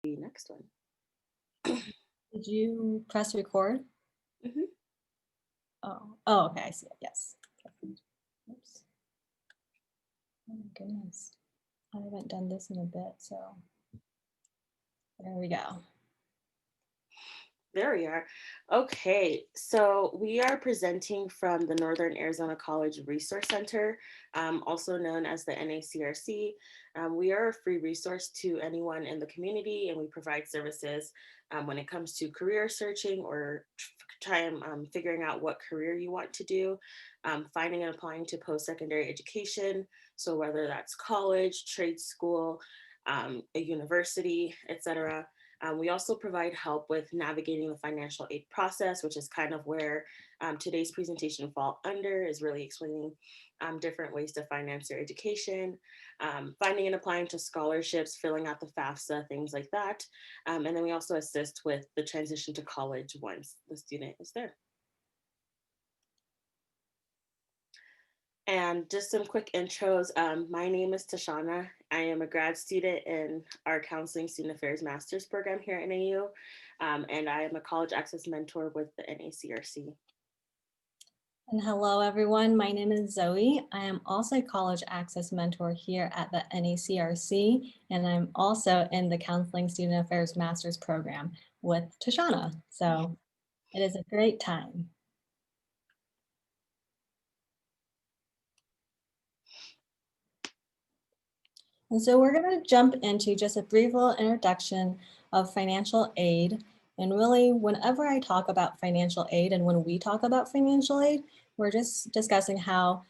the next one. Did you press record? Mhm. Oh, okay, I see it, yes. Oops. Oh my goodness. I haven't done this in a bit, so there we go. There we are. Okay, so we are presenting from the Northern Arizona College Resource Center, also known as the NACRC. We are a free resource to anyone in the community, and we provide services when it comes to career searching or time figuring out what career you want to do, finding and applying to post-secondary education. So whether that's college, trade school, a university, etc. We also provide help with navigating the financial aid process, which is kind of where today's presentation fall under, is really explaining different ways to finance your education, finding and applying to scholarships, filling out the FAFSA, things like that. And then we also assist with the transition to college once the student is there. And just some quick intros. My name is Tashauna. I am a grad student in our Counseling Student Affairs Master's program here at NAU, and I am a college access mentor with the NACRC. And hello, everyone. My name is Zoe. I am also a college access mentor here at the NACRC, and I'm also in the Counseling Student Affairs Master's program with Tashauna. So it is a great time. And so we're going to jump into just a brief little introduction of financial aid. And really, whenever I talk about financial aid and when we talk about financial aid, we're just discussing how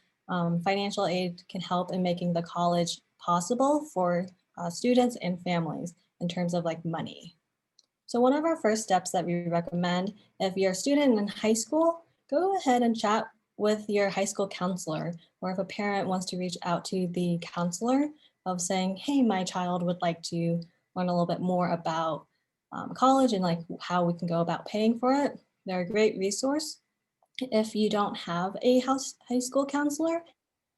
financial aid can help in making the college possible for students and families in terms of like money. So one of our first steps that we recommend, if you're a student in high school, go ahead and chat with your high school counselor, or if a parent wants to reach out to the counselor of saying, hey, my child would like to learn a little bit more about college and like how we can go about paying for it. They're a great resource. If you don't have a high school counselor,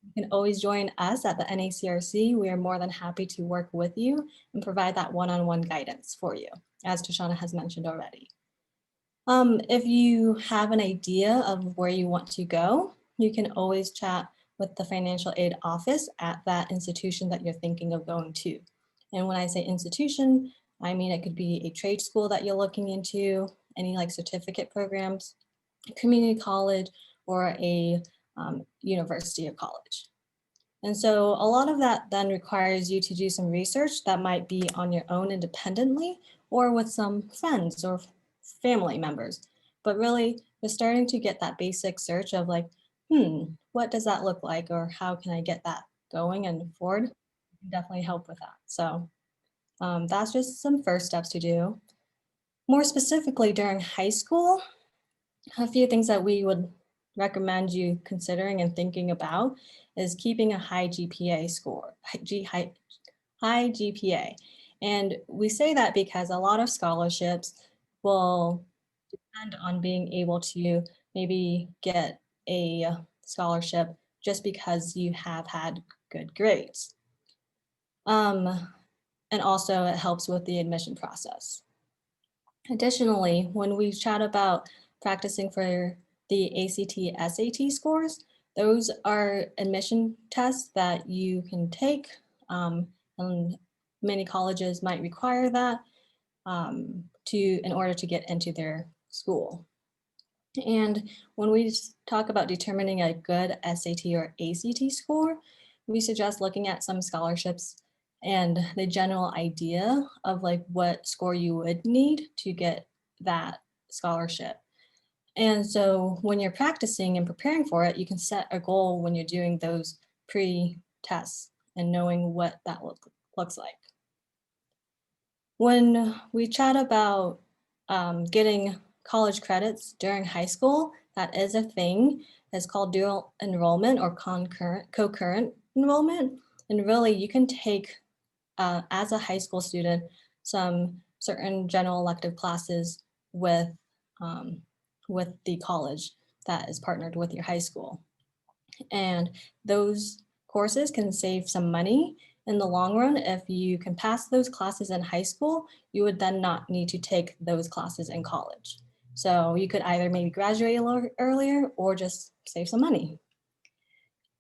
you can always join us at the NACRC. We are more than happy to work with you and provide that one-on-one guidance for you, as Tashauna has mentioned already. If you have an idea of where you want to go, you can always chat with the financial aid office at that institution that you're thinking of going to. And when I say institution, I mean it could be a trade school that you're looking into, any like certificate programs, community college, or a university or college. And so a lot of that then requires you to do some research that might be on your own independently or with some friends or family members. But really, you're starting to get that basic search of like, what does that look like? Or how can I get that going and afford? Can definitely help with that. So that's just some first steps to do. More specifically during high school, a few things that we would recommend you considering and thinking about is keeping a high GPA score, high GPA. And we say that because a lot of scholarships will depend on being able to maybe get a scholarship just because you have had good grades. And also it helps with the admission process. Additionally, when we chat about practicing for the ACT, SAT scores, those are admission tests that you can take, and many colleges might require that in order to get into their school. And when we talk about determining a good SAT or ACT score, we suggest looking at some scholarships and the general idea of like what score you would need to get that scholarship. And so when you're practicing and preparing for it, you can set a goal when you're doing those pre-tests and knowing what that looks like. When we chat about getting college credits during high school, that is a thing. It's called dual enrollment or concurrent enrollment. And really you can take, as a high school student, some certain general elective classes with the college that is partnered with your high school. And those courses can save some money. in the long run, if you can pass those classes in high school, you would then not need to take those classes in college. So you could either maybe graduate a little earlier or just save some money.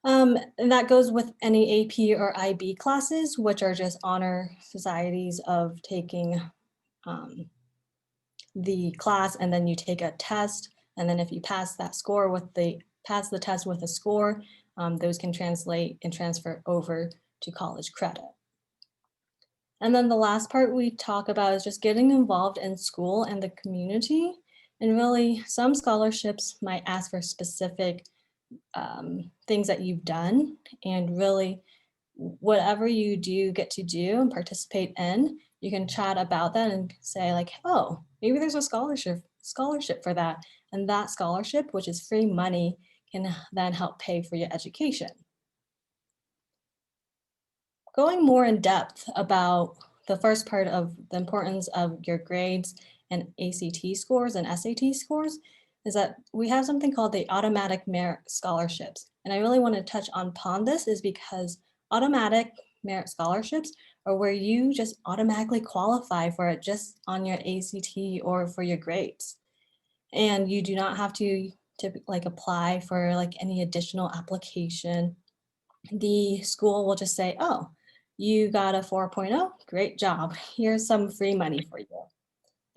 And that goes with any AP or IB classes, which are just honor societies of taking um, the class, and then you take a test. And then if you pass that score with pass the test with a score, those can translate and transfer over to college credit. And then the last part we talk about is just getting involved in school and the community. And really, some scholarships might ask for specific things that you've done, and really whatever you do get to do and participate in, you can chat about that and say like, oh, maybe there's a scholarship for that. And that scholarship, which is free money, can then help pay for your education. Going more in depth about the first part of the importance of your grades and ACT scores and SAT scores is that we have something called the automatic merit scholarships. And I really want to touch upon this is because automatic merit scholarships are where you just automatically qualify for it just on your ACT or for your grades. And you do not have to like apply for like any additional application. The school will just say, oh, you got a 4.0, great job. Here's some free money for you.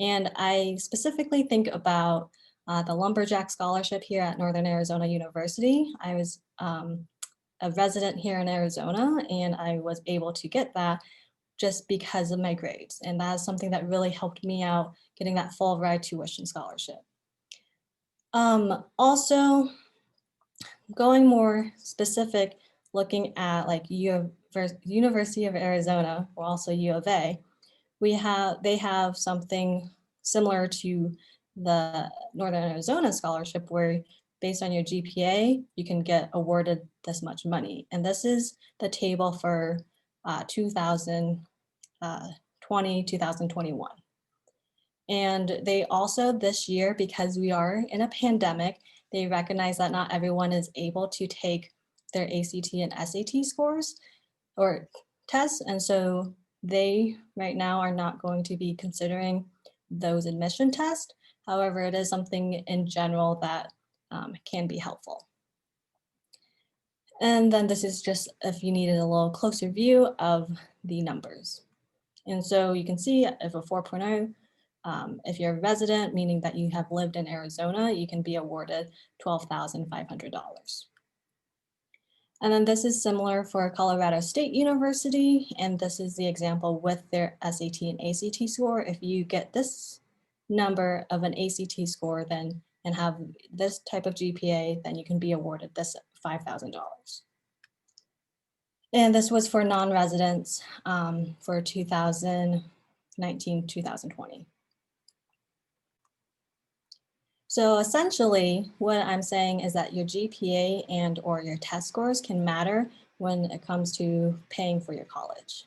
And I specifically think about the Lumberjack Scholarship here at Northern Arizona University. I was a resident here in Arizona, and I was able to get that just because of my grades. And that is something that really helped me out getting that full ride tuition scholarship. Also, going more specific, looking at like University of Arizona, or also U of A, they have something similar to the Northern Arizona scholarship where based on your GPA, you can get awarded this much money. And this is the table for 2020, 2021. And they also this year, because we are in a pandemic, they recognize that not everyone is able to take their ACT and SAT scores or tests. And so they right now are not going to be considering those admission tests. However, it is something in general that can be helpful. And then this is just if you needed a little closer view of the numbers. And so you can see if a 4.0, if you're a resident, meaning that you have lived in Arizona, you can be awarded $12,500. And then this is similar for Colorado State University, and this is the example with their SAT and ACT score. If you get this number of an ACT score then and have this type of GPA, then you can be awarded this $5,000. And this was for non-residents for 2019, 2020. So essentially, what I'm saying is that your GPA and or your test scores can matter when it comes to paying for your college.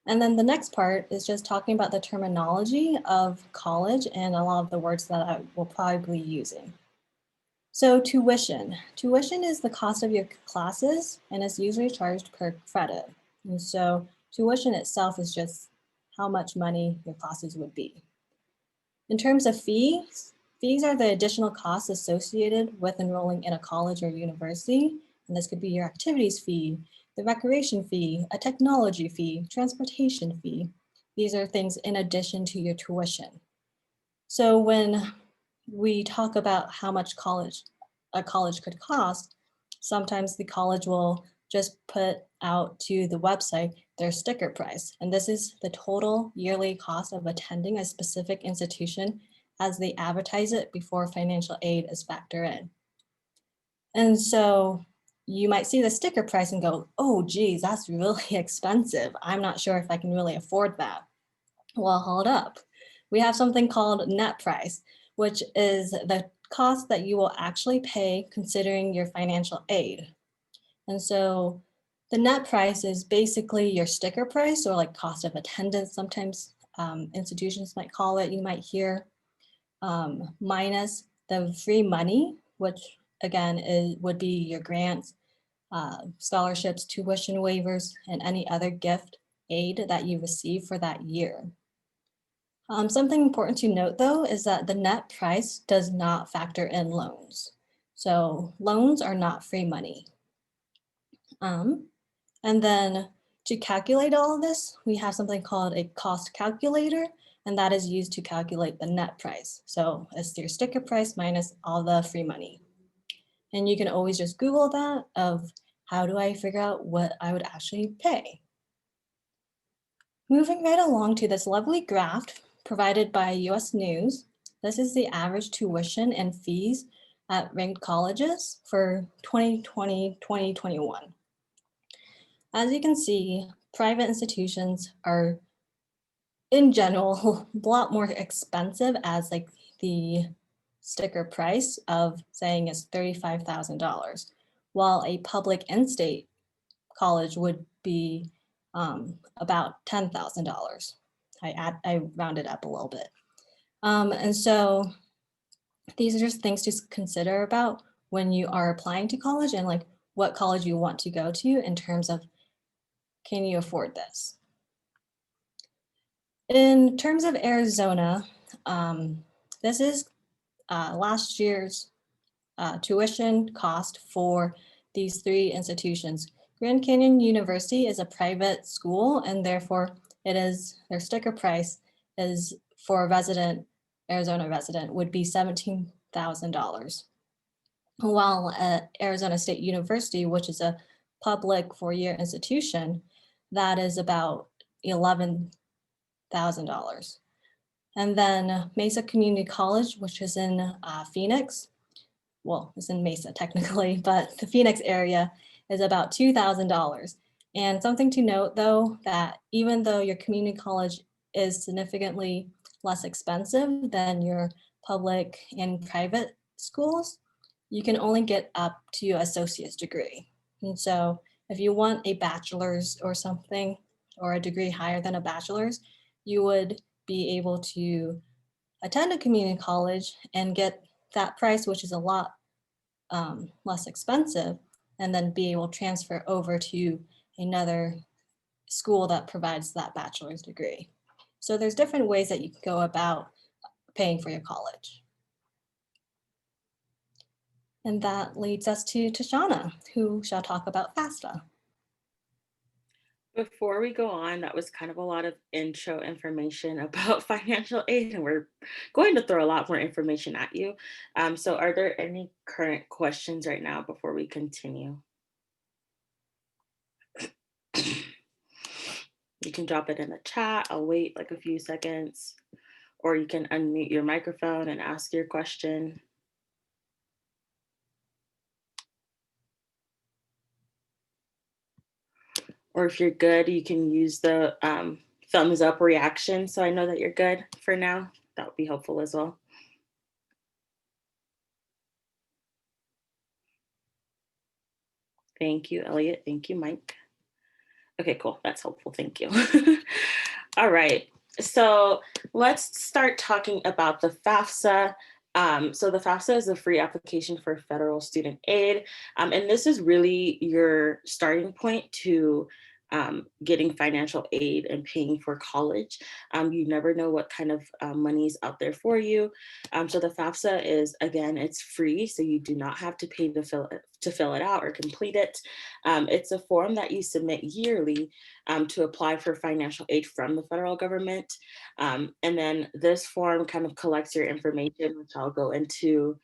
And then the next part is just talking about the terminology of college and a lot of the words that I will probably be using. So tuition. Tuition is the cost of your classes and is usually charged per credit. And so tuition itself is just how much money your classes would be. In terms of fees, fees are the additional costs associated with enrolling in a college or university. And this could be your activities fee, the recreation fee, a technology fee, transportation fee. These are things in addition to your tuition. So when we talk about how much a college could cost, sometimes the college will just put out to the website their sticker price. And this is the total yearly cost of attending a specific institution as they advertise it before financial aid is factored in. And so you might see the sticker price and go, oh geez, that's really expensive. I'm not sure if I can really afford that. Well, hold up. We have something called net price, which is the cost that you will actually pay considering your financial aid. And so the net price is basically your sticker price or like cost of attendance. Sometimes institutions might call it, you might hear, minus the free money, which again would be your grants, scholarships, tuition waivers, and any other gift aid that you receive for that year. Something important to note though is that the net price does not factor in loans. So loans are not free money. And then to calculate all of this, we have something called a cost calculator, and that is used to calculate the net price. So it's your sticker price minus all the free money. And you can always just Google that of how do I figure out what I would actually pay. Moving right along to this lovely graph provided by US News. This is the average tuition and fees at ranked colleges for 2020-2021. As you can see, private institutions are in general a lot more expensive, as like the sticker price of saying is $35,000, while a public in-state college would be about $10,000. I rounded up a little bit. And so these are just things to consider about when you are applying to college and like what college you want to go to in terms of, can you afford this? In terms of Arizona, this is last year's tuition cost for these three institutions. Grand Canyon University is a private school, and therefore their sticker price is for a Arizona resident would be $17,000. While at Arizona State University, which is a public four-year institution, that is about $11,000. And then Mesa Community College, which is in Phoenix, well, it's in Mesa technically, but the Phoenix area is about $2,000. And something to note though, that even though your community college is significantly less expensive than your public and private schools, you can only get up to associate's degree. And so if you want a bachelor's or something, or a degree higher than a bachelor's, you would be able to attend a community college and get that price, which is a lot less expensive, and then be able to transfer over to another school that provides that bachelor's degree. So there's different ways that you can go about paying for your college. And that leads us to Tashauna, who shall talk about FAFSA. Before we go on, that was kind of a lot of intro information about financial aid, and we're going to throw a lot more information at you. So are there any current questions right now before we continue? You can drop it in the chat. I'll wait like a few seconds, or you can unmute your microphone and ask your question. Or if you're good, you can use the thumbs up reaction so I know that you're good for now. That would be helpful as well. Thank you, Elliot. Thank you, Mike. Okay, cool. That's helpful. Thank you. All right. So let's start talking about the FAFSA. So the FAFSA is a free application for federal student aid. And this is really your starting point to getting financial aid and paying for college. You never know what kind of money is out there for you. So the FAFSA is, again, it's free, so you do not have to pay to fill it out or complete it. It's a form that you submit yearly to apply for financial aid from the federal government. And then this form kind of collects your information, which I'll go into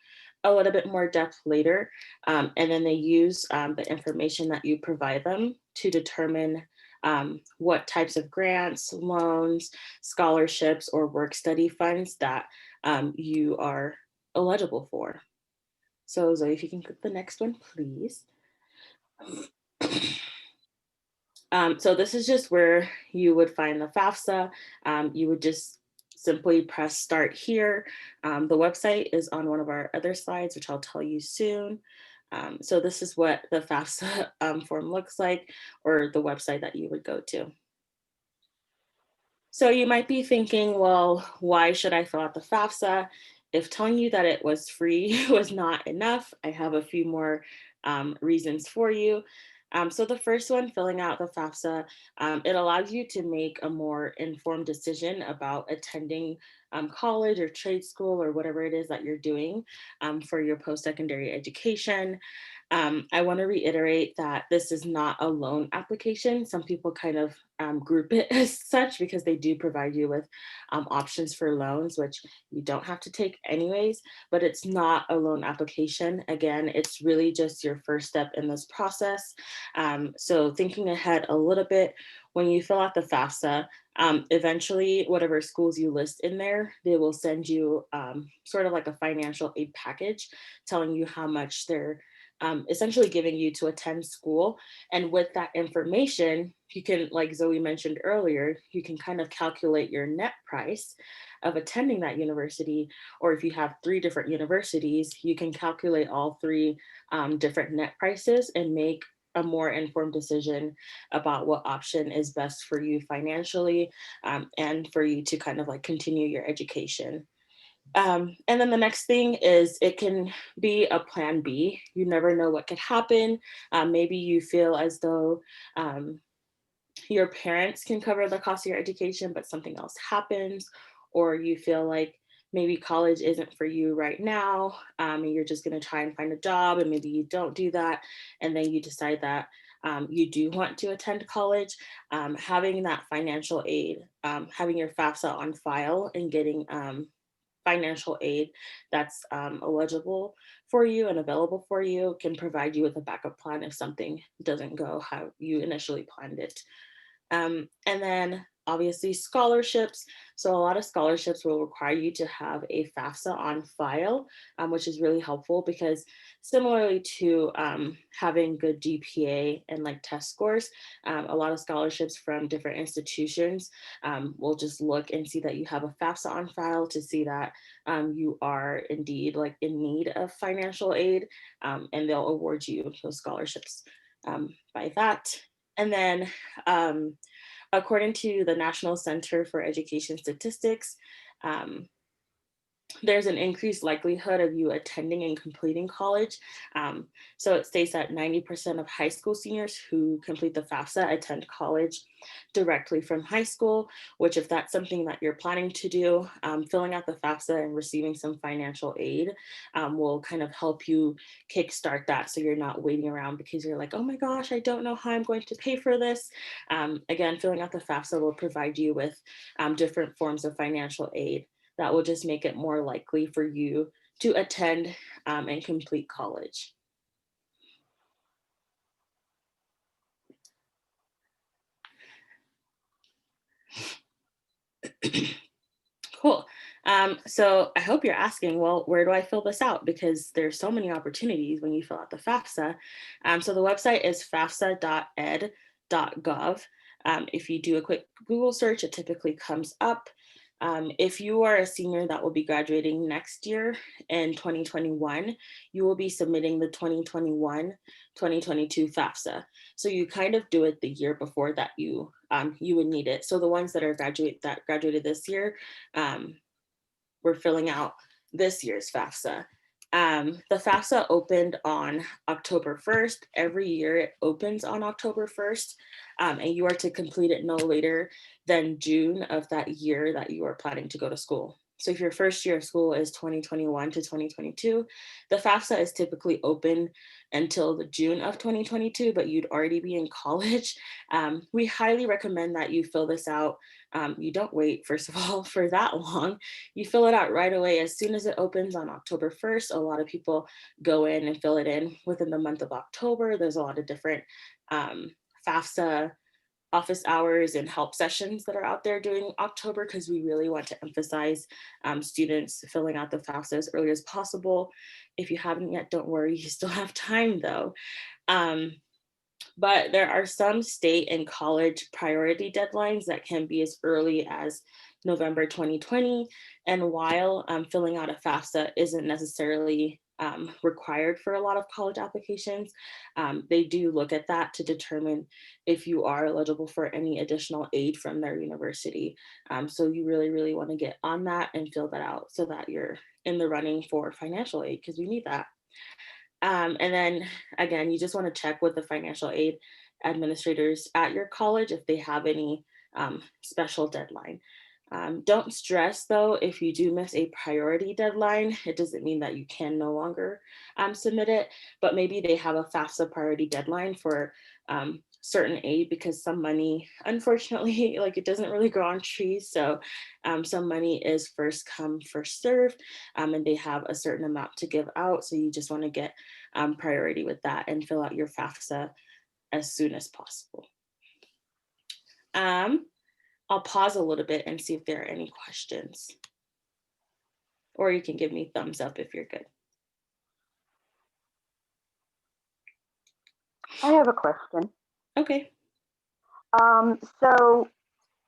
a little bit more depth later. And then they use the information that you provide them to determine what types of grants, loans, scholarships, or work study funds that you are eligible for. So Zoe, if you can click the next one, please. So this is just where you would find the FAFSA. You would just simply press start here. The website is on one of our other slides, which I'll tell you soon. So this is what the FAFSA form looks like, or the website that you would go to. So you might be thinking, well, why should I fill out the FAFSA? If telling you that it was free was not enough, I have a few more reasons for you. So the first one, filling out the FAFSA, it allows you to make a more informed decision about attending college or trade school or whatever it is that you're doing for your post-secondary education. I want to reiterate that this is not a loan application. Some people kind of group it as such because they do provide you with options for loans, which you don't have to take anyways, but it's not a loan application. Again, it's really just your first step in this process. So thinking ahead a little bit, when you fill out the FAFSA, eventually whatever schools you list in there, they will send you sort of like a financial aid package telling you how much they're essentially giving you to attend school. And with that information, you can, like Zoe mentioned earlier, you can kind of calculate your net price of attending that university. Or if you have 3 different universities, you can calculate all 3 different net prices and make a more informed decision about what option is best for you financially, and for you to kind of like continue your education. And then the next thing is it can be a plan B. You never know what could happen. Maybe you feel as though um, your parents can cover the cost of your education, but something else happens, or you feel like maybe college isn't for you right now, and you're just going to try and find a job, and maybe you don't do that, and then you decide that you do want to attend college. Having that financial aid, having your FAFSA on file, and getting financial aid that's eligible for you and available for you can provide you with a backup plan if something doesn't go how you initially planned it. And then obviously scholarships. So a lot of scholarships will require you to have a FAFSA on file, which is really helpful because similarly to having good GPA and like test scores, a lot of scholarships from different institutions will just look and see that you have a FAFSA on file to see that you are indeed like in need of financial aid, and they'll award you those scholarships by that. And then according to the National Center for Education Statistics, um, there's an increased likelihood of you attending and completing college. So it states that 90% of high school seniors who complete the FAFSA attend college directly from high school, which if that's something that you're planning to do, filling out the FAFSA and receiving some financial aid will kind of help you kickstart that. So you're not waiting around because you're like, oh my gosh, I don't know how I'm going to pay for this. Again, filling out the FAFSA will provide you with different forms of financial aid that will just make it more likely for you to attend and complete college. Cool. So I hope you're asking, well, where do I fill this out? Because there's so many opportunities when you fill out the FAFSA. So the website is fafsa.ed.gov. If you do a quick Google search, it typically comes up. If you are a senior that will be graduating next year in 2021, you will be submitting the 2021-2022 FAFSA. So you kind of do it the year before that you would need it. So the ones that graduated this year, we're filling out this year's FAFSA. The FAFSA opened on October 1st. Every year it opens on October 1st, and you are to complete it no later than June of that year that you are planning to go to school. So if your first year of school is 2021 to 2022, the FAFSA is typically open until the June of 2022, but you'd already be in college. We highly recommend that you fill this out. You don't wait, first of all, for that long. You fill it out right away as soon as it opens on October 1st. A lot of people go in and fill it in within the month of October. There's a lot of different FAFSA office hours and help sessions that are out there during October because we really want to emphasize students filling out the FAFSA as early as possible. If you haven't yet, don't worry, you still have time though. But there are some state and college priority deadlines that can be as early as November 2020. And while filling out a FAFSA isn't necessarily required for a lot of college applications, they do look at that to determine if you are eligible for any additional aid from their university. So you really, really want to get on that and fill that out so that you're in the running for financial aid because we need that. And then again, you just want to check with the financial aid administrators at your college if they have any special deadline. Don't stress though if you do miss a priority deadline. It doesn't mean that you can no longer submit it, but maybe they have a FAFSA priority deadline for certain aid, because some money, unfortunately, like it doesn't really grow on trees. So some money is first come, first serve, and they have a certain amount to give out. So you just want to get priority with that and fill out your FAFSA as soon as possible. I'll pause a little bit and see if there are any questions. Or you can give me thumbs up if you're good. I have a question. Okay. So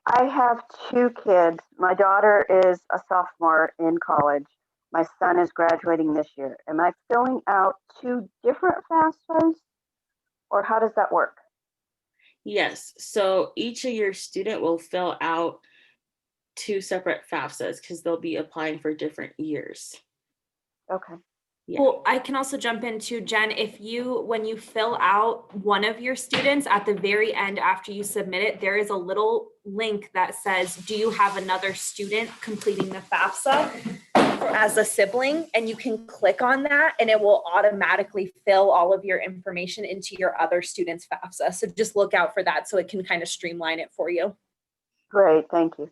I have two kids. My daughter is a sophomore in college. My son is graduating this year. Am I filling out two different FAFSAs, or how does that work? Yes. So each of your student will fill out two separate FAFSAs because they'll be applying for different years. Okay. Yeah. Well, I can also jump into, Jen, when you fill out one of your students at the very end after you submit it, there is a little link that says, do you have another student completing the FAFSA as a sibling? And you can click on that and it will automatically fill all of your information into your other student's FAFSA. So just look out for that so it can kind of streamline it for you. Great, thank you.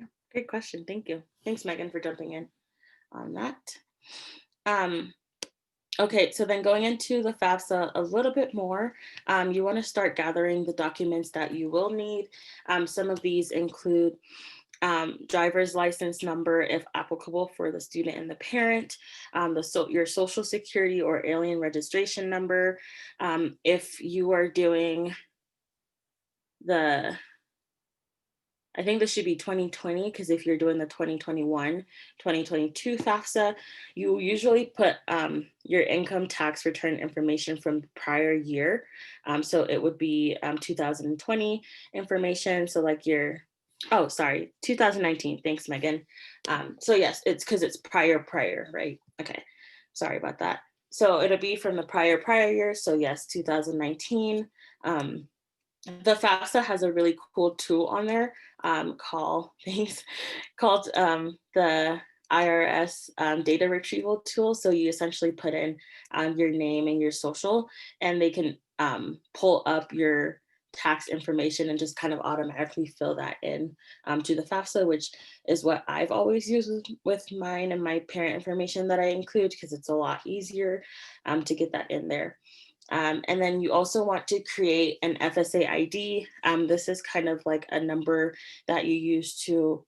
Yeah, great question. Thank you. Thanks, Megan, for jumping in on that. Okay, so then going into the FAFSA a little bit more, you want to start gathering the documents that you will need. Some of these include driver's license number, if applicable, for the student and the parent, your social security or alien registration number. If you are doing I think this should be 2020, because if you're doing the 2021, 2022 FAFSA, you usually put your income tax return information from the prior year. So it would be 2020 information. So like 2019. Thanks, Megan. So yes, it's because it's prior, right? Okay, sorry about that. So it'll be from the prior year. So yes, 2019. The FAFSA has a really cool tool on there called the IRS data retrieval tool. So you essentially put in your name and your social, and they can pull up your tax information and just kind of automatically fill that in to the FAFSA, which is what I've always used with mine and my parent information that I include, because it's a lot easier to get that in there. And then you also want to create an FSA ID. This is kind of like a number that you use to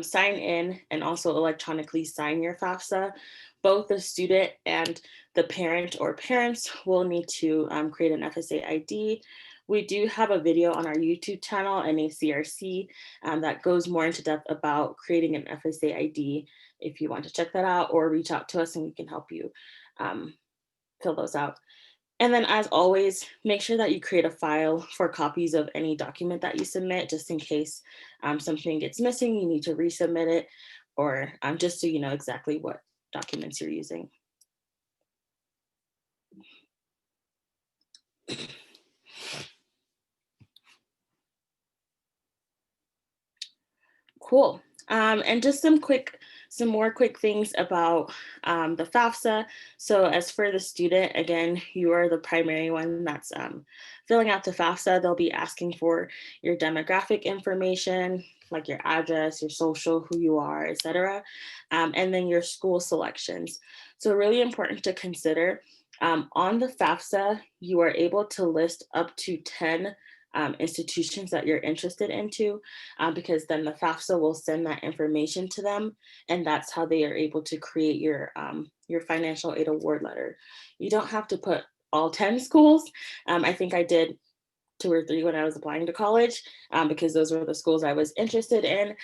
sign in and also electronically sign your FAFSA. Both the student and the parent or parents will need to create an FSA ID. We do have a video on our YouTube channel, NACRC, that goes more into depth about creating an FSA ID if you want to check that out, or reach out to us and we can help you fill those out. And then, as always, make sure that you create a file for copies of any document that you submit, just in case something gets missing, you need to resubmit it, or just so you know exactly what documents you're using. Cool. And just some more quick things about the FAFSA. So as for the student, again, you are the primary one that's filling out the FAFSA. They'll be asking for your demographic information, like your address, your social, who you are, etc., and then your school selections. So really important to consider. On the FAFSA, you are able to list up to 10 institutions that you're interested into, because then the FAFSA will send that information to them, and that's how they are able to create your financial aid award letter. You don't have to put all 10 schools. I think I did 2 or 3 when I was applying to college, because those were the schools I was interested in,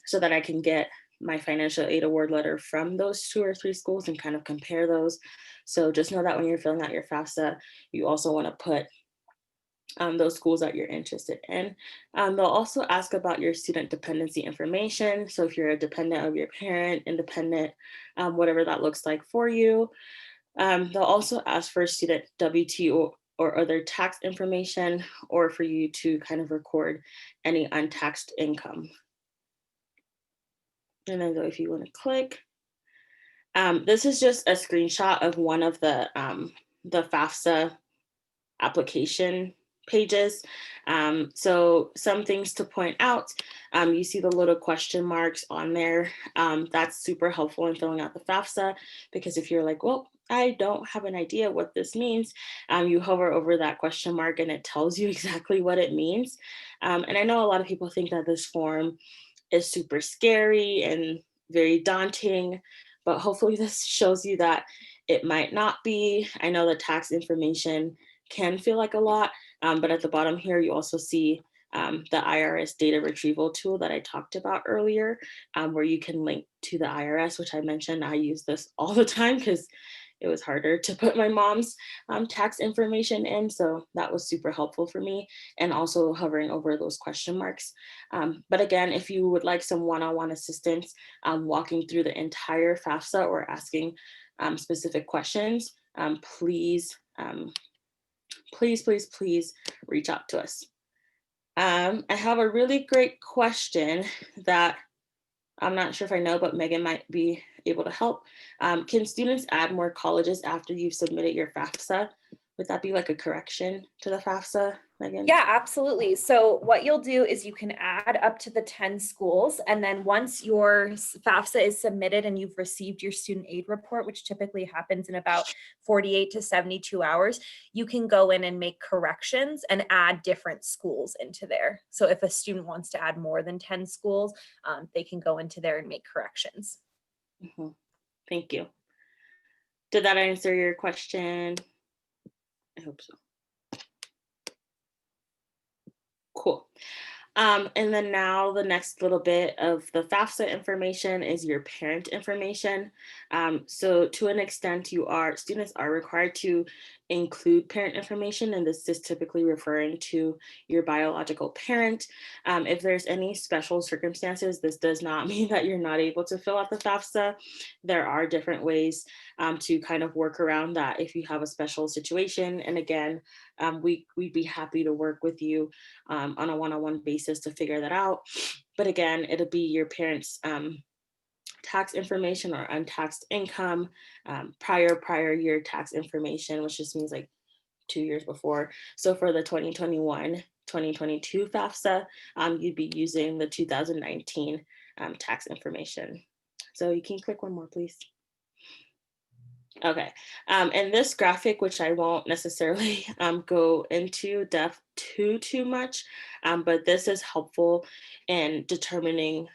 so that I can get my financial aid award letter from those 2 or 3 schools and kind of compare those. So just know that when you're filling out your FAFSA, you also want to put those schools that you're interested in. They'll also ask about your student dependency information. So if you're a dependent of your parent, independent, whatever that looks like for you. They'll also ask for student W-2 or other tax information, or for you to kind of record any untaxed income. And then if you want to click, this is just a screenshot of one of the FAFSA application pages. So some things to point out, you see the little question marks on there. That's super helpful in filling out the FAFSA, because if you're like, well, I don't have an idea what this means, you hover over that question mark and it tells you exactly what it means. And I know a lot of people think that this form is super scary and very daunting, but hopefully this shows you that it might not be. I know the tax information can feel like a lot, but at the bottom here, you also see the IRS data retrieval tool that I talked about earlier, where you can link to the IRS, which I mentioned. I use this all the time because it was harder to put my mom's tax information in. So that was super helpful for me, and also hovering over those question marks. But again, if you would like some one-on-one assistance walking through the entire FAFSA or asking specific questions, please, please reach out to us. I have a really great question that I'm not sure if I know, but Megan might be able to help. Can students add more colleges after you've submitted your FAFSA? Would that be like a correction to the FAFSA, Megan? Yeah, absolutely. So what you'll do is you can add up to the 10 schools. And then once your FAFSA is submitted and you've received your student aid report, which typically happens in about 48 to 72 hours, you can go in and make corrections and add different schools into there. So if a student wants to add more than 10 schools, they can go into there and make corrections. Mm-hmm. Thank you. Did that answer your question? I hope so. Cool. And then now the next little bit of the FAFSA information is your parent information. So to an extent, students are required to include parent information, and this is typically referring to your biological parent. If there's any special circumstances, this does not mean that you're not able to fill out the FAFSA. There are different ways to kind of work around that if you have a special situation. And again, we'd be happy to work with you on a one-on-one basis to figure that out. But again, it'll be your parents' tax information or untaxed income, prior year tax information, which just means like 2 years before. So for the 2021-2022 FAFSA, you'd be using the 2019 tax information. So you can click one more, please. Okay, and this graphic, which I won't necessarily go into depth too much, but this is helpful in determining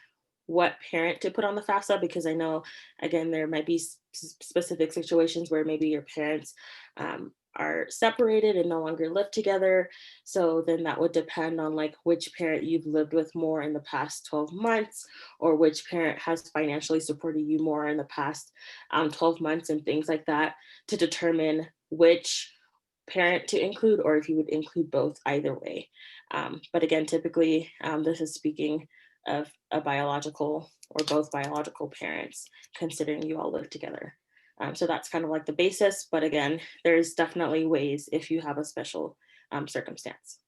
what parent to put on the FAFSA, because I know, again, there might be specific situations where maybe your parents are separated and no longer live together. So then that would depend on like which parent you've lived with more in the past 12 months, or which parent has financially supported you more in the past 12 months and things like that, to determine which parent to include, or if you would include both, either way. But again, typically this is speaking of a biological or both biological parents, considering you all live together. So that's kind of like the basis, but again, there's definitely ways if you have a special circumstance.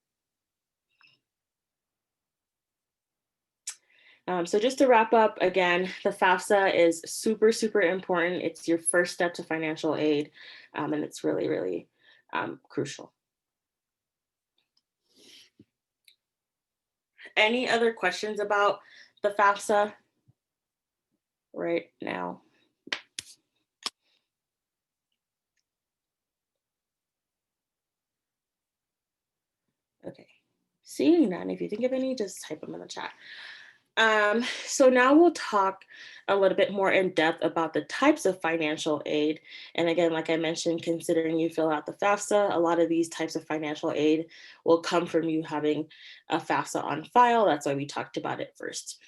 So just to wrap up, again, the FAFSA is super important. It's your first step to financial aid, and it's really crucial. Any other questions about the FAFSA right now? Okay, seeing none, if you think of any, just type them in the chat. So now we'll talk a little bit more in depth about the types of financial aid. And again, like I mentioned, considering you fill out the FAFSA, a lot of these types of financial aid will come from you having a FAFSA on file. That's why we talked about it first.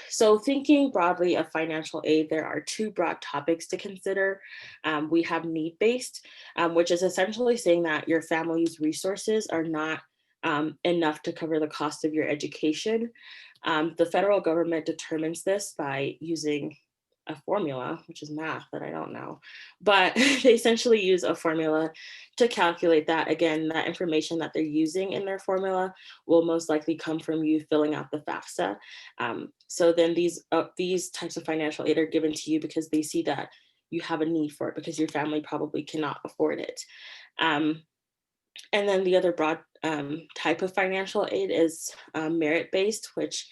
So thinking broadly of financial aid, there are two broad topics to consider. We have need-based, which is essentially saying that your family's resources are not enough to cover the cost of your education. The federal government determines this by using a formula, which is math that I don't know, but they essentially use a formula to calculate that. Again, that information that they're using in their formula will most likely come from you filling out the FAFSA. So then these types of financial aid are given to you because they see that you have a need for it because your family probably cannot afford it. And then the other broad type of financial aid is merit-based, which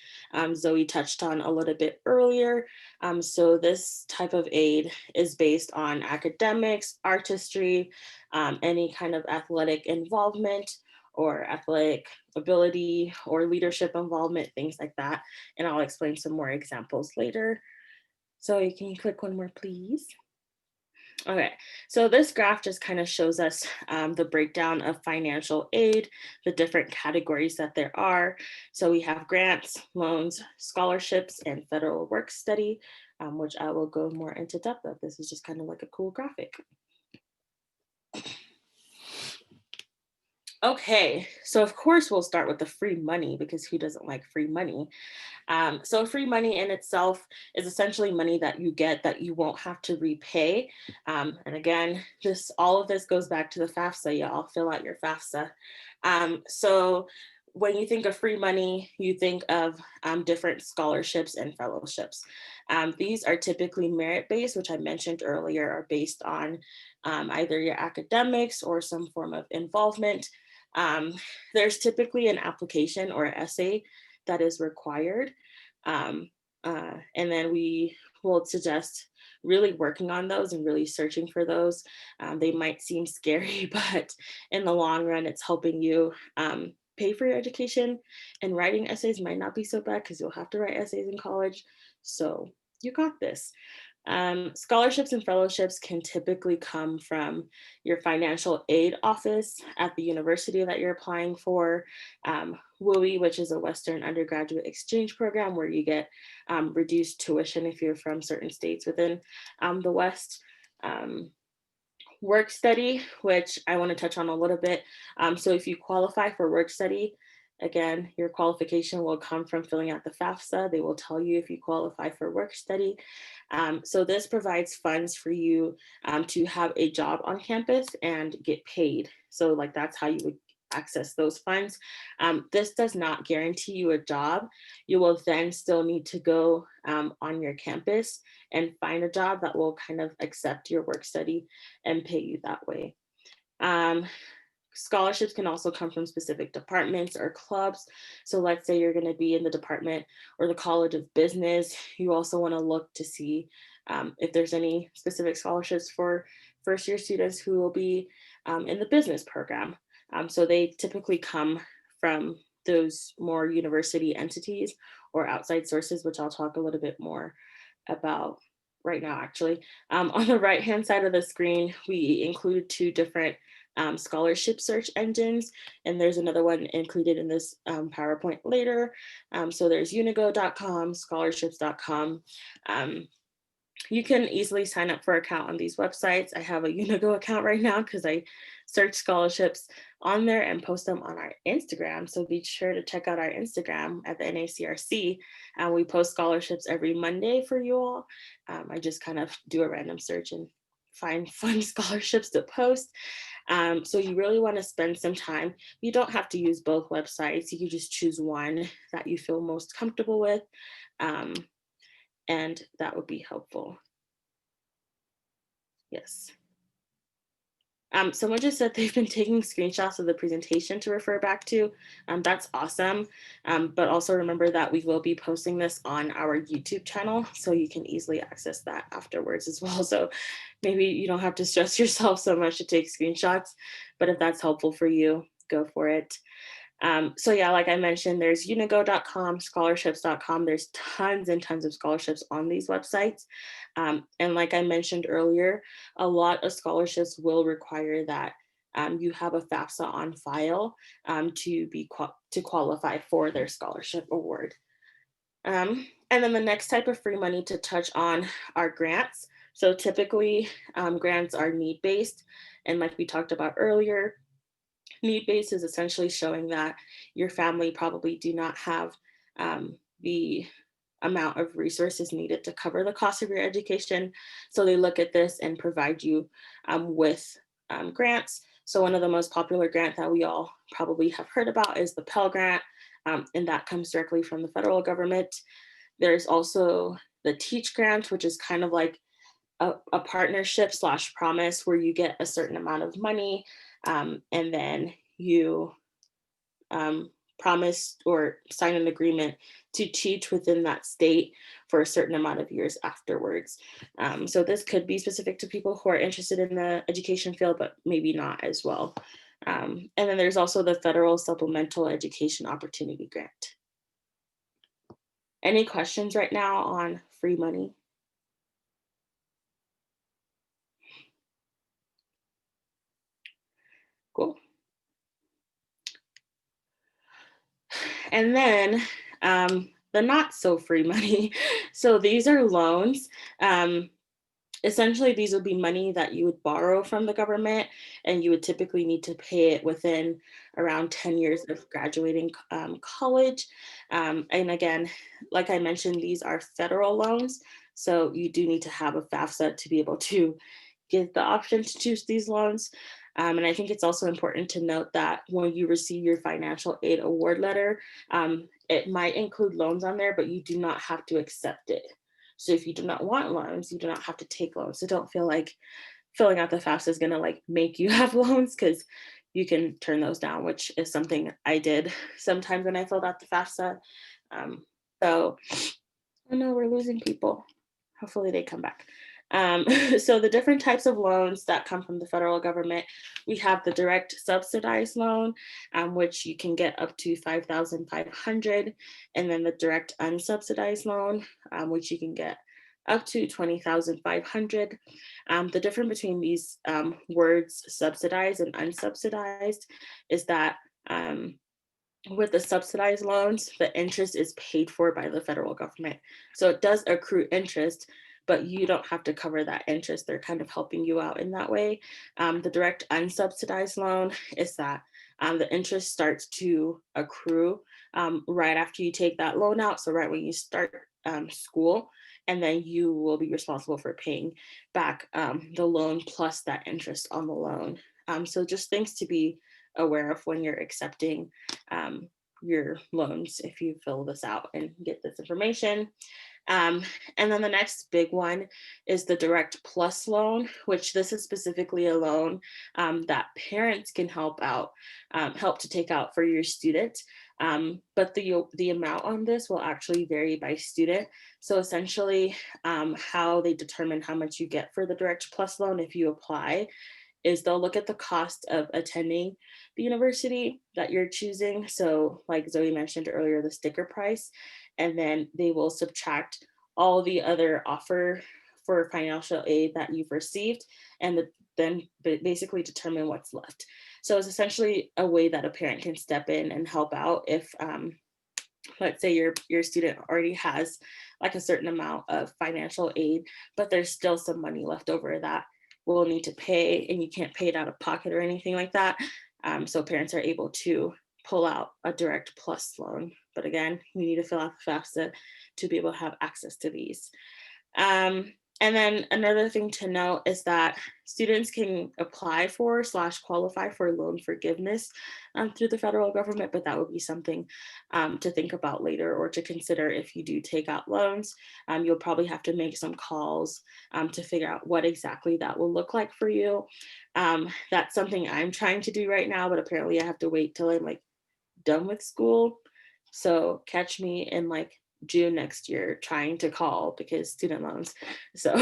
Zoe touched on a little bit earlier. So this type of aid is based on academics, artistry, any kind of athletic involvement or athletic ability or leadership involvement, things like that. And I'll explain some more examples later. So you can click one more, please. Okay, so this graph just kind of shows us the breakdown of financial aid, the different categories that there are. So we have grants, loans, scholarships, and federal work study, which I will go more into depth of. This is just kind of like a cool graphic. Okay, so of course we'll start with the free money because who doesn't like free money? So free money in itself is essentially money that you get that you won't have to repay. And again, all of this goes back to the FAFSA, y'all. Fill out your FAFSA. So when you think of free money, you think of different scholarships and fellowships. These are typically merit-based, which I mentioned earlier, are based on either your academics or some form of involvement. There's typically an application or essay that is required. And then we will suggest really working on those and really searching for those. They might seem scary, but in the long run, it's helping you pay for your education. And writing essays might not be so bad because you'll have to write essays in college. So you got this. Scholarships and fellowships can typically come from your financial aid office at the university that you're applying for. WUI, which is a Western Undergraduate Exchange Program where you get reduced tuition if you're from certain states within the West. Work study, which I want to touch on a little bit. So if you qualify for work study, again, your qualification will come from filling out the FAFSA. They will tell you if you qualify for work study. So this provides funds for you to have a job on campus and get paid. So like that's how you would access those funds. This does not guarantee you a job. You will then still need to go on your campus and find a job that will kind of accept your work study and pay you that way. Scholarships can also come from specific departments or clubs. So let's say you're going to be in the department or the College of Business. You also want to look to see if there's any specific scholarships for first year students who will be in the business program. So they typically come from those more university entities or outside sources, which I'll talk a little bit more about right now, actually. On the right-hand side of the screen, we included two different scholarship search engines, and there's another one included in this PowerPoint later. So there's unigo.com, scholarships.com. You can easily sign up for an account on these websites. I have a Unigo account right now because I search scholarships on there and post them on our Instagram. So be sure to check out our Instagram at the NACRC. We post scholarships every Monday for you all. I just kind of do a random search and find fun scholarships to post. So you really want to spend some time. You don't have to use both websites. You can just choose one that you feel most comfortable with. And that would be helpful. Yes. Someone just said they've been taking screenshots of the presentation to refer back to. That's awesome. But also remember that we will be posting this on our YouTube channel, so you can easily access that afterwards as well. So maybe you don't have to stress yourself so much to take screenshots, but if that's helpful for you, go for it. So yeah, like I mentioned, there's unigo.com, scholarships.com. There's tons and tons of scholarships on these websites. And like I mentioned earlier, a lot of scholarships will require that you have a FAFSA on file to qualify for their scholarship award. And then the next type of free money to touch on are grants. So typically grants are need-based. And like we talked about earlier, need-based is essentially showing that your family probably do not have the amount of resources needed to cover the cost of your education. So they look at this and provide you with grants. So one of the most popular grants that we all probably have heard about is the Pell Grant, and that comes directly from the federal government. There's also the Teach Grant, which is kind of like a partnership / promise where you get a certain amount of money, and then you promise or sign an agreement to teach within that state for a certain amount of years afterwards. So this could be specific to people who are interested in the education field, but maybe not as well. And then there's also the Federal Supplemental Education Opportunity Grant. Any questions right now on free money? Cool. And then the not so free money. So these are loans. Essentially, these would be money that you would borrow from the government, and you would typically need to pay it within around 10 years of graduating college. And again, like I mentioned, these are federal loans. So you do need to have a FAFSA to be able to get the option to choose these loans. And I think it's also important to note that when you receive your financial aid award letter, it might include loans on there, but you do not have to accept it. So if you do not want loans, you do not have to take loans. So don't feel like filling out the FAFSA is gonna like make you have loans, because you can turn those down, which is something I did sometimes when I filled out the FAFSA. So, oh no, we're losing people. Hopefully they come back. So the different types of loans that come from the federal government, we have the direct subsidized loan, which you can get up to $5,500, and then the direct unsubsidized loan, which you can get up to $20,500. The difference between these words, subsidized and unsubsidized, is that with the subsidized loans, the interest is paid for by the federal government. So it does accrue interest, but you don't have to cover that interest. They're kind of helping you out in that way. The direct unsubsidized loan is that the interest starts to accrue right after you take that loan out. So right when you start school, and then you will be responsible for paying back the loan plus that interest on the loan. So just things to be aware of when you're accepting your loans if you fill this out and get this information. And then the next big one is the Direct Plus loan, which this is specifically a loan that parents can help to take out for your student. But the amount on this will actually vary by student. So essentially, how they determine how much you get for the Direct Plus loan if you apply is they'll look at the cost of attending the university that you're choosing. So like Zoe mentioned earlier, the sticker price, and then they will subtract all the other offer for financial aid that you've received, and then basically determine what's left. So it's essentially a way that a parent can step in and help out if let's say your student already has like a certain amount of financial aid, but there's still some money left over that will need to pay, and you can't pay it out of pocket or anything like that. So parents are able to pull out a Direct Plus loan. But again, you need to fill out the FAFSA to be able to have access to these. And then another thing to note is that students can apply for / qualify for loan forgiveness through the federal government, but that would be something to think about later or to consider if you do take out loans. You'll probably have to make some calls to figure out what exactly that will look like for you. That's something I'm trying to do right now, but apparently I have to wait till I'm like done with school. So catch me in like June next year trying to call because student loans. So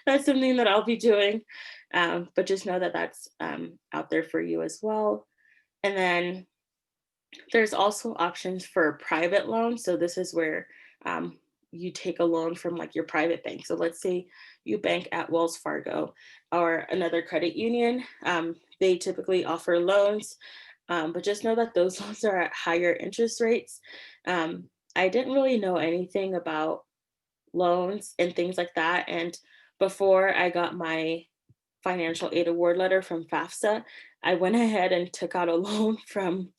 that's something that I'll be doing. But just know that that's out there for you as well. And then there's also options for private loans. So this is where you take a loan from like your private bank. So let's say you bank at Wells Fargo or another credit union. They typically offer loans, but just know that those loans are at higher interest rates. I didn't really know anything about loans and things like that. And before I got my financial aid award letter from FAFSA, I went ahead and took out a loan from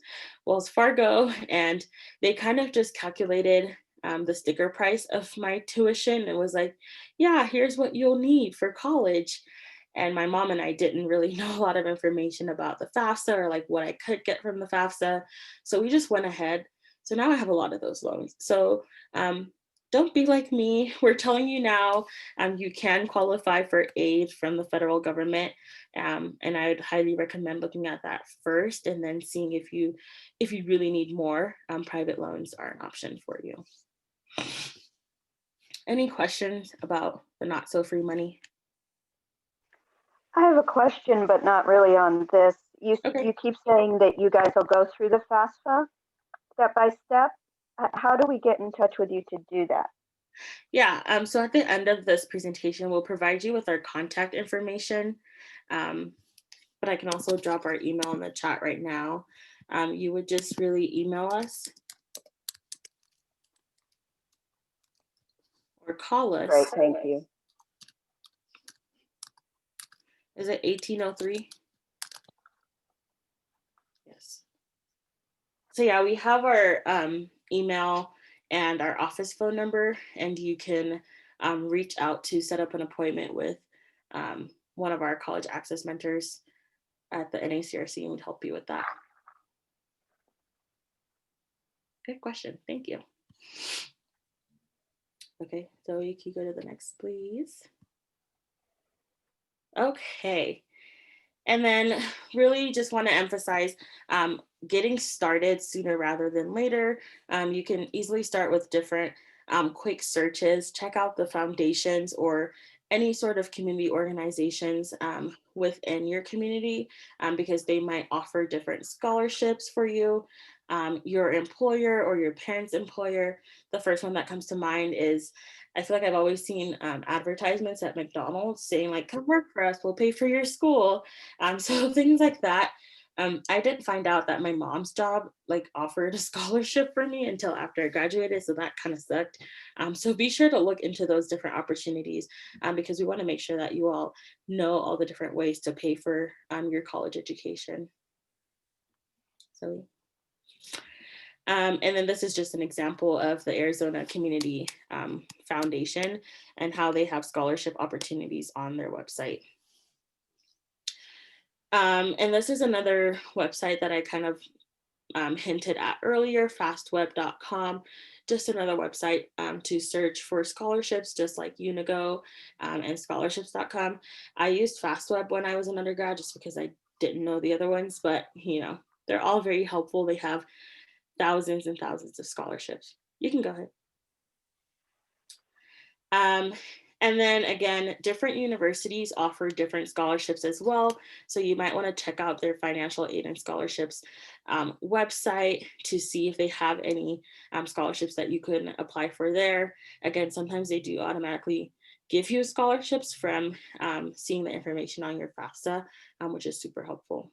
Wells Fargo, and they kind of just calculated the sticker price of my tuition and was like, yeah, here's what you'll need for college. And my mom and I didn't really know a lot of information about the FAFSA or like what I could get from the FAFSA. So we just went ahead. So now I have a lot of those loans. So don't be like me. We're telling you now, you can qualify for aid from the federal government. And I would highly recommend looking at that first and then seeing if you really need more. Private loans are an option for you. Any questions about the not so free money? I have a question, but not really on this. Okay. You keep saying that you guys will go through the FAFSA step by step. How do we get in touch with you to do that? Yeah, so at the end of this presentation, we'll provide you with our contact information, but I can also drop our email in the chat right now. You would just really email us or call us. Great, thank you. Is it 1803? Yes. So yeah, we have our email and our office phone number, and you can reach out to set up an appointment with one of our college access mentors at the NACRC and would help you with that. Good question, thank you. Okay, Zoe, can you go to the next, please? Okay, and then really just want to emphasize getting started sooner rather than later. You can easily start with different quick searches. Check out the foundations or any sort of community organizations within your community because they might offer different scholarships for you. Your employer or your parents' employer, the first one that comes to mind is, I feel like I've always seen advertisements at McDonald's saying like, come work for us, we'll pay for your school. So things like that. I didn't find out that my mom's job like offered a scholarship for me until after I graduated. So that kind of sucked. So be sure to look into those different opportunities because we want to make sure that you all know all the different ways to pay for your college education. So. And then this is just an example of the Arizona Community Foundation and how they have scholarship opportunities on their website. And this is another website that I kind of hinted at earlier, fastweb.com, just another website to search for scholarships, just like Unigo and scholarships.com. I used FastWeb when I was an undergrad just because I didn't know the other ones, but you know, they're all very helpful. They have thousands and thousands of scholarships. You can go ahead. And then again, different universities offer different scholarships as well. So you might want to check out their financial aid and scholarships website to see if they have any scholarships that you can apply for there. Again, sometimes they do automatically give you scholarships from seeing the information on your FAFSA, which is super helpful.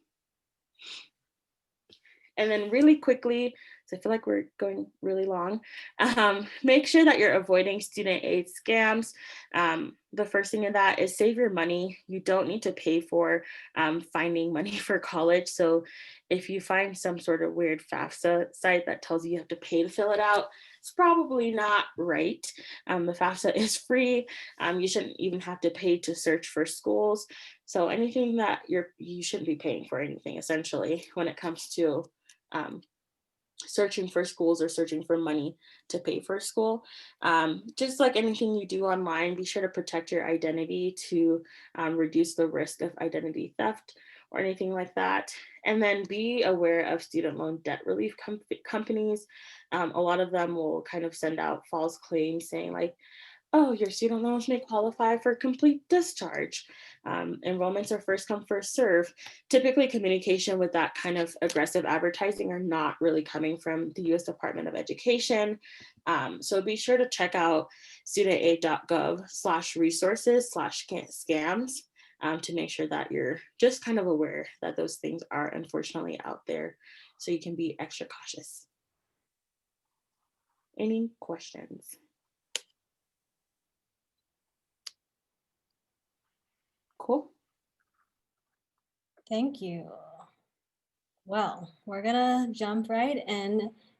And then really quickly, so I feel like we're going really long, make sure that you're avoiding student aid scams. The first thing in that is save your money. You don't need to pay for finding money for college. So if you find some sort of weird FAFSA site that tells you have to pay to fill it out, it's probably not right. The FAFSA is free. You shouldn't even have to pay to search for schools. So anything that you shouldn't be paying for anything essentially when it comes to searching for schools or searching for money to pay for school. Just like anything you do online, be sure to protect your identity to reduce the risk of identity theft or anything like that. And then be aware of student loan debt relief companies. A lot of them will kind of send out false claims saying like, oh, your student loans may qualify for complete discharge. Enrollments are first come, first serve. Typically communication with that kind of aggressive advertising are not really coming from the US Department of Education. So be sure to check out studentaid.gov/resources/scams to make sure that you're just kind of aware that those things are unfortunately out there. So you can be extra cautious. Any questions? Cool. Thank you. Well, we're gonna jump right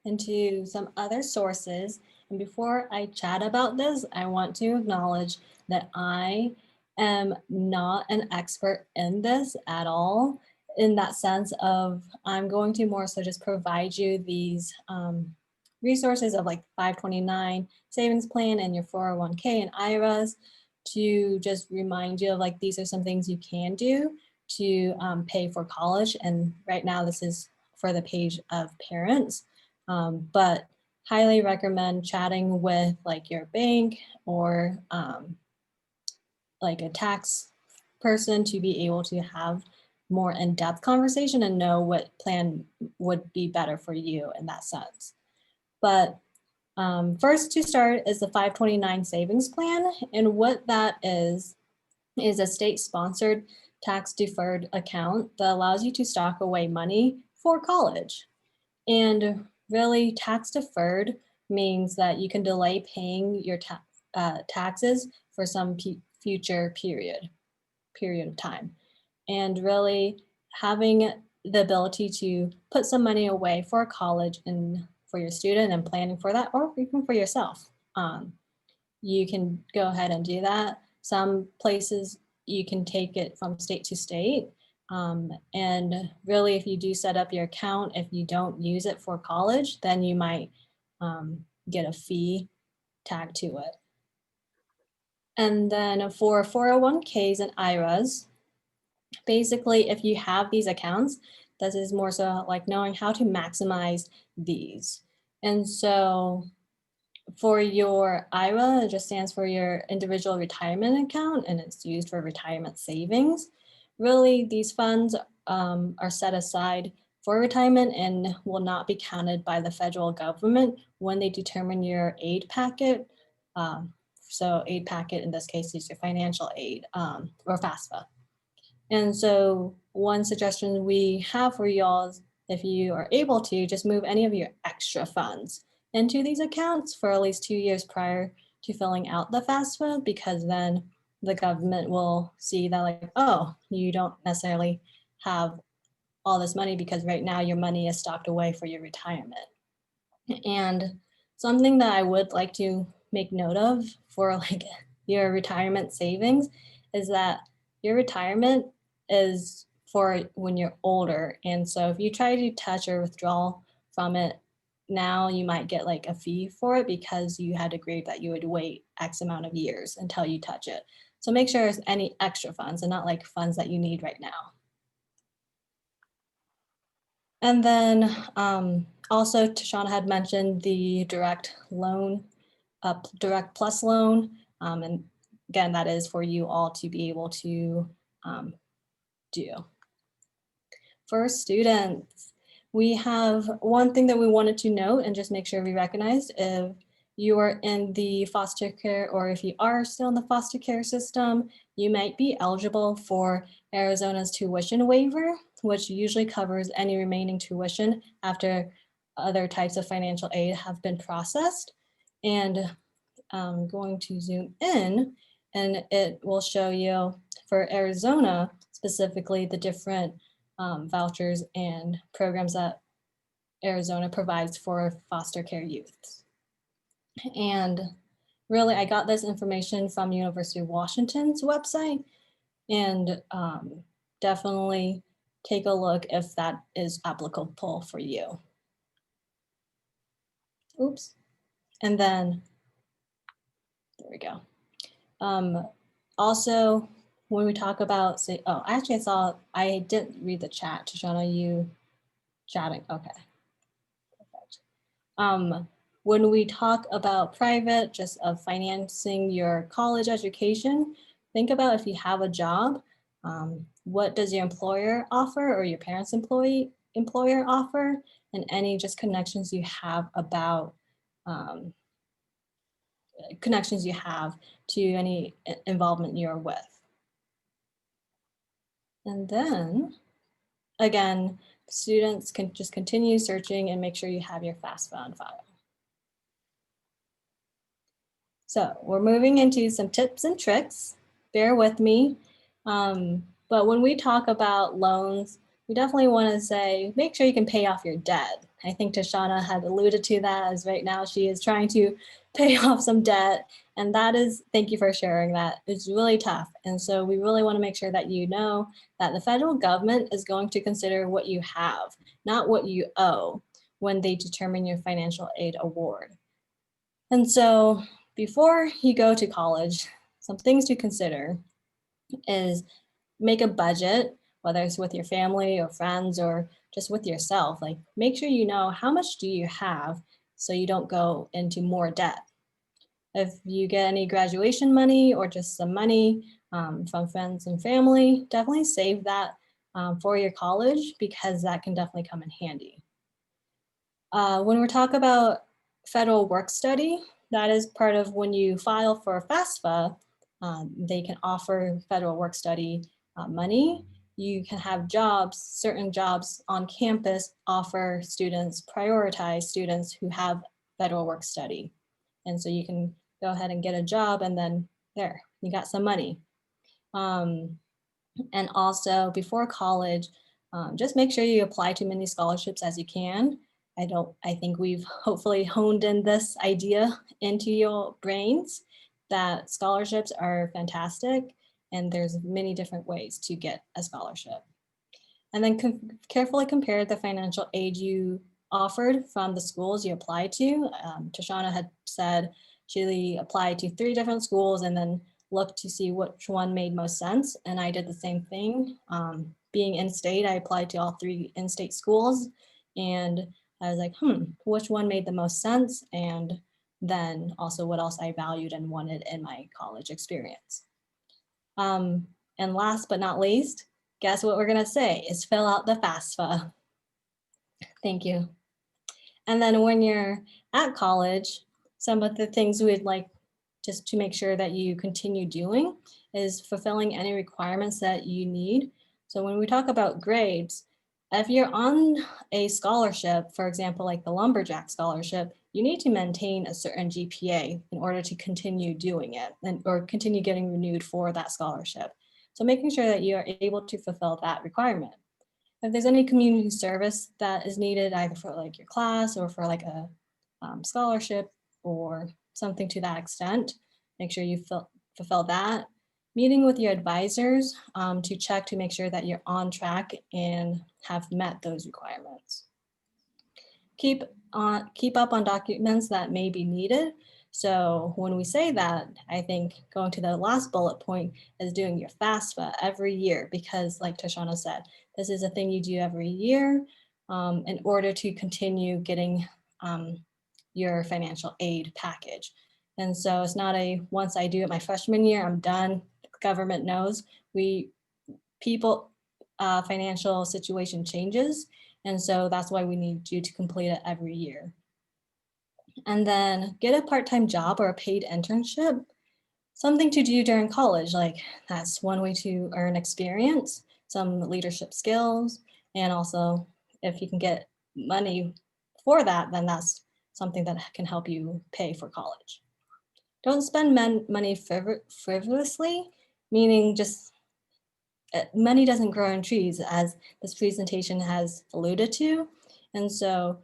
into some other sources. And before I chat about this, I want to acknowledge that I am not an expert in this at all, in that sense of I'm going to more so just provide you these resources of like 529 savings plan and your 401k and IRAs to just remind you of like these are some things you can do to pay for college. And right now this is for the page of parents, but highly recommend chatting with like your bank or like a tax person to be able to have more in-depth conversation and know what plan would be better for you in that sense. But first to start is the 529 savings plan. And what that is a state-sponsored tax-deferred account that allows you to stock away money for college. And really tax-deferred means that you can delay paying your taxes for some future period of time. And really having the ability to put some money away for college and for your student and planning for that, or even for yourself. You can go ahead and do that. Some places you can take it from state to state. And really, if you do set up your account, if you don't use it for college, then you might get a fee tagged to it. And then for 401ks and IRAs, basically, if you have these accounts, this is more so like knowing how to maximize these. And so for your IRA, it just stands for your individual retirement account, and it's used for retirement savings. Really, these funds are set aside for retirement and will not be counted by the federal government when they determine your aid packet. So aid packet in this case is your financial aid or FAFSA. And so one suggestion we have for y'all is if you are able to just move any of your extra funds into these accounts for at least 2 years prior to filling out the FAFSA, because then the government will see that like, oh, you don't necessarily have all this money because right now your money is stocked away for your retirement. And something that I would like to make note of for like your retirement savings is that your retirement is for when you're older. And so if you try to touch or withdraw from it now, you might get like a fee for it because you had agreed that you would wait X amount of years until you touch it. So make sure there's any extra funds and not like funds that you need right now. And then also Tashauna had mentioned the direct loan, direct plus loan. And again, that is for you all to be able to do. For students, we have one thing that we wanted to note and just make sure we recognized if you are in the foster care or if you are still in the foster care system, you might be eligible for Arizona's tuition waiver, which usually covers any remaining tuition after other types of financial aid have been processed. And I'm going to zoom in and it will show you for Arizona specifically the different vouchers and programs that Arizona provides for foster care youths. And really, I got this information from University of Washington's website, and definitely take a look if that is applicable for you. Oops. And then, there we go. Also, when we talk about, say, oh, actually I didn't read the chat. Tashauna, you chatting, okay. Perfect. When we talk about private, just of financing your college education, think about if you have a job, what does your employer offer or your parents' employer offer, and any just connections you have about connections you have to any involvement you're with. And then, again, students can just continue searching and make sure you have your FAFSA on file. So we're moving into some tips and tricks. Bear with me. But when we talk about loans, we definitely want to say, make sure you can pay off your debt. I think Tashauna had alluded to that, as right now she is trying to pay off some debt. And that is, thank you for sharing that. It's really tough. And so we really want to make sure that you know that the federal government is going to consider what you have, not what you owe, when they determine your financial aid award. And so before you go to college, some things to consider is make a budget, whether it's with your family or friends or just with yourself. Like, make sure you know how much do you have so you don't go into more debt. If you get any graduation money or just some money from friends and family, definitely save that for your college, because that can definitely come in handy. When we're talking about federal work study, that is part of when you file for FAFSA, they can offer federal work study money. You can have jobs, certain jobs on campus offer students, prioritize students who have federal work study. And so you can go ahead and get a job, and then there, you got some money. And also before college, just make sure you apply to many scholarships as you can. I think we've hopefully honed in this idea into your brains that scholarships are fantastic, and there's many different ways to get a scholarship. And then carefully compare the financial aid you offered from the schools you applied to. Tashauna had said she applied to 3 different schools and then looked to see which one made most sense. And I did the same thing. Being in-state, I applied to all 3 in-state schools, and I was like, which one made the most sense? And then also what else I valued and wanted in my college experience. And last but not least, guess what we're gonna say is fill out the FAFSA. Thank you. And then when you're at college, some of the things we'd like just to make sure that you continue doing is fulfilling any requirements that you need. So when we talk about grades, if you're on a scholarship, for example, like the lumberjack scholarship, you need to maintain a certain GPA in order to continue doing it or continue getting renewed for that scholarship. So making sure that you are able to fulfill that requirement. If there's any community service that is needed, either for like your class or for like a scholarship or something to that extent, make sure you fulfill that. Meeting with your advisors to check to make sure that you're on track and have met those requirements. Keep up on documents that may be needed. So when we say that, I think going to the last bullet point is doing your FAFSA every year, because like Tashauna said, this is a thing you do every year in order to continue getting your financial aid package. And so it's not a once I do it my freshman year, I'm done. Government knows financial situation changes. And so that's why we need you to complete it every year. And then get a part-time job or a paid internship, something to do during college. Like, that's one way to earn experience, some leadership skills, and also if you can get money for that, then that's something that can help you pay for college. Don't spend money frivolously, meaning just money doesn't grow on trees, as this presentation has alluded to. And so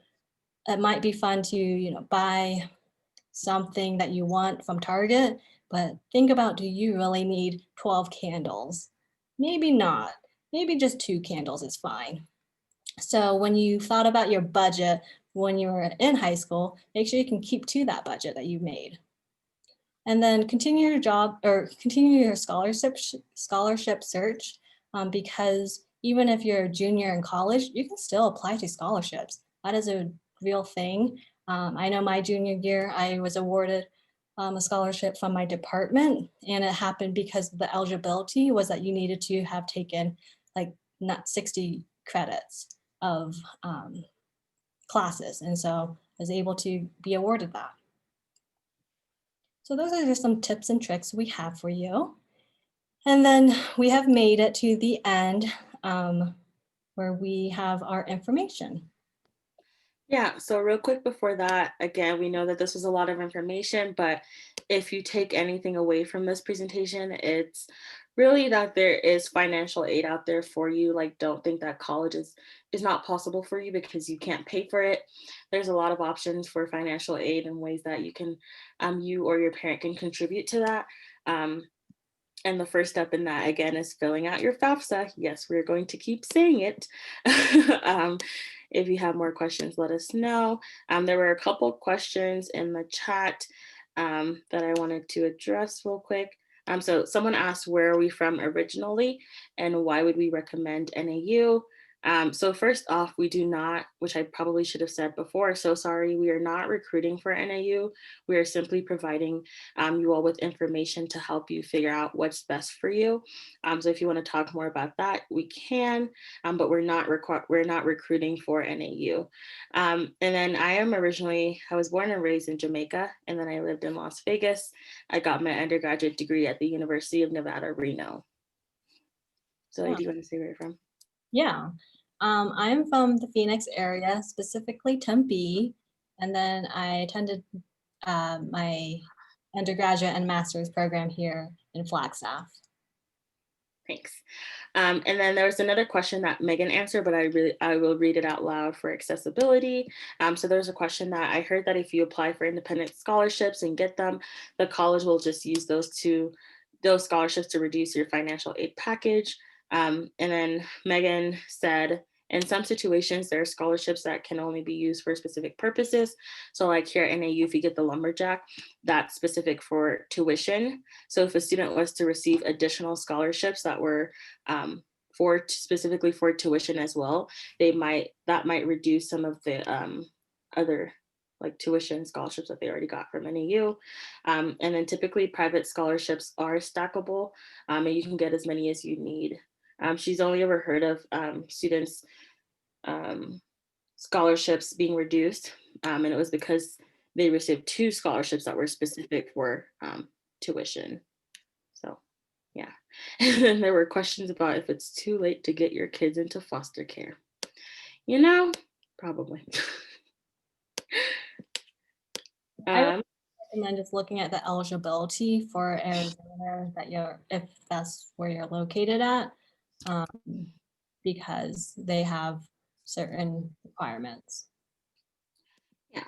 it might be fun to, buy something that you want from Target, but think about, do you really need 12 candles? Maybe not. Maybe just 2 candles is fine. So when you thought about your budget when you were in high school, make sure you can keep to that budget that you made. And then continue your scholarship search, because even if you're a junior in college, you can still apply to scholarships. That is a real thing. I know my junior year, I was awarded a scholarship from my department, and it happened because the eligibility was that you needed to have taken like not 60 credits of classes. And so I was able to be awarded that. So those are just some tips and tricks we have for you. And then we have made it to the end where we have our information. Yeah, so real quick before that, again, we know that this was a lot of information, but if you take anything away from this presentation, it's really that there is financial aid out there for you. Like, don't think that college is not possible for you because you can't pay for it. There's a lot of options for financial aid and ways that you can, you or your parent can contribute to that. Um, and the first step in that, again, is filling out your FAFSA. Yes, we're going to keep saying it. If you have more questions, let us know. There were a couple questions in the chat that I wanted to address real quick. So someone asked, where are we from originally and why would we recommend NAU? So first off, we do not, which I probably should have said before, so sorry, we are not recruiting for NAU. We are simply providing you all with information to help you figure out what's best for you. So if you want to talk more about that, we can, but we're not recruiting for NAU. And then I was born and raised in Jamaica, and then I lived in Las Vegas. I got my undergraduate degree at the University of Nevada, Reno. So Yeah. do you want to say where you're from? Yeah, I'm from the Phoenix area, specifically Tempe, and then I attended my undergraduate and master's program here in Flagstaff. Thanks. And then there was another question that Megan answered, but I will read it out loud for accessibility. So there's a question that I heard that if you apply for independent scholarships and get them, the college will just use those scholarships to reduce your financial aid package. And then Megan said, in some situations, there are scholarships that can only be used for specific purposes. So like here at NAU, if you get the lumberjack, that's specific for tuition. So if a student was to receive additional scholarships that were specifically for tuition as well, that might reduce some of the other like tuition scholarships that they already got from NAU. And then typically private scholarships are stackable, and you can get as many as you need. She's only ever heard of students' scholarships being reduced, and it was because they received 2 scholarships that were specific for tuition. So, yeah. And then there were questions about if it's too late to get your kids into foster care. Probably. I would recommend just looking at the eligibility for Arizona if that's where you're located at, because they have certain requirements. Yeah.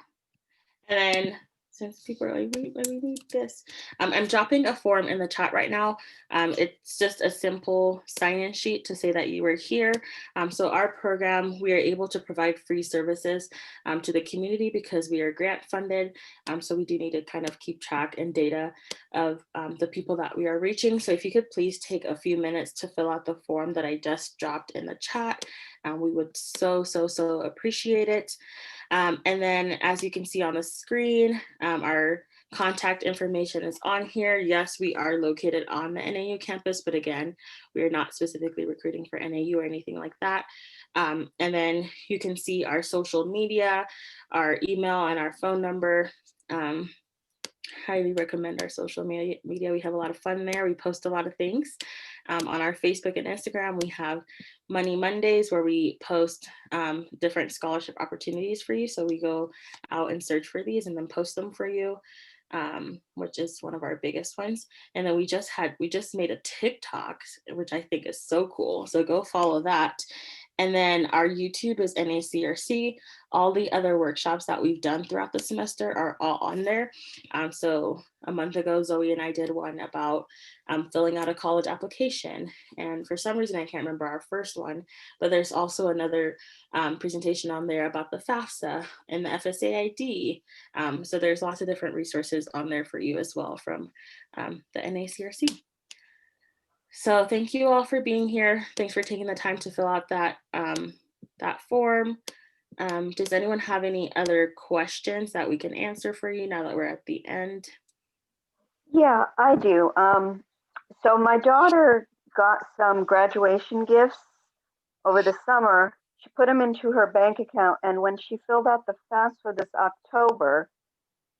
And then since people are like, wait, let me read this. I'm dropping a form in the chat right now. It's just a simple sign-in sheet to say that you were here. So our program, we are able to provide free services to the community because we are grant funded. So we do need to kind of keep track and data of the people that we are reaching. So if you could please take a few minutes to fill out the form that I just dropped in the chat, we would so appreciate it. And then as you can see on the screen, our contact information is on here. Yes, we are located on the NAU campus, but again, we are not specifically recruiting for NAU or anything like that. And then you can see our social media, our email, and our phone number. Highly recommend our social media. We have a lot of fun there. We post a lot of things. On our Facebook and Instagram, we have Money Mondays where we post different scholarship opportunities for you. So we go out and search for these and then post them for you, which is one of our biggest ones. And then we just made a TikTok, which I think is so cool. So go follow that. And then our YouTube is NACRC. All the other workshops that we've done throughout the semester are all on there. So a month ago, Zoe and I did one about filling out a college application. And for some reason, I can't remember our first one, but there's also another presentation on there about the FAFSA and the FSAID. So there's lots of different resources on there for you as well from the NACRC. So thank you all for being here. Thanks for taking the time to fill out that form. Does anyone have any other questions that we can answer for you now that we're at the end? Yeah, I do. So my daughter got some graduation gifts over the summer. She put them into her bank account, and when she filled out the FAFSA this October,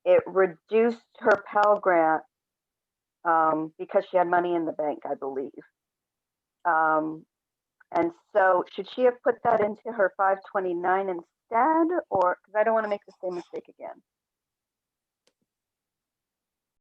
it reduced her Pell Grant because she had money in the bank, I believe. And so should she have put that into her 529 instead, or because I don't want to make the same mistake again?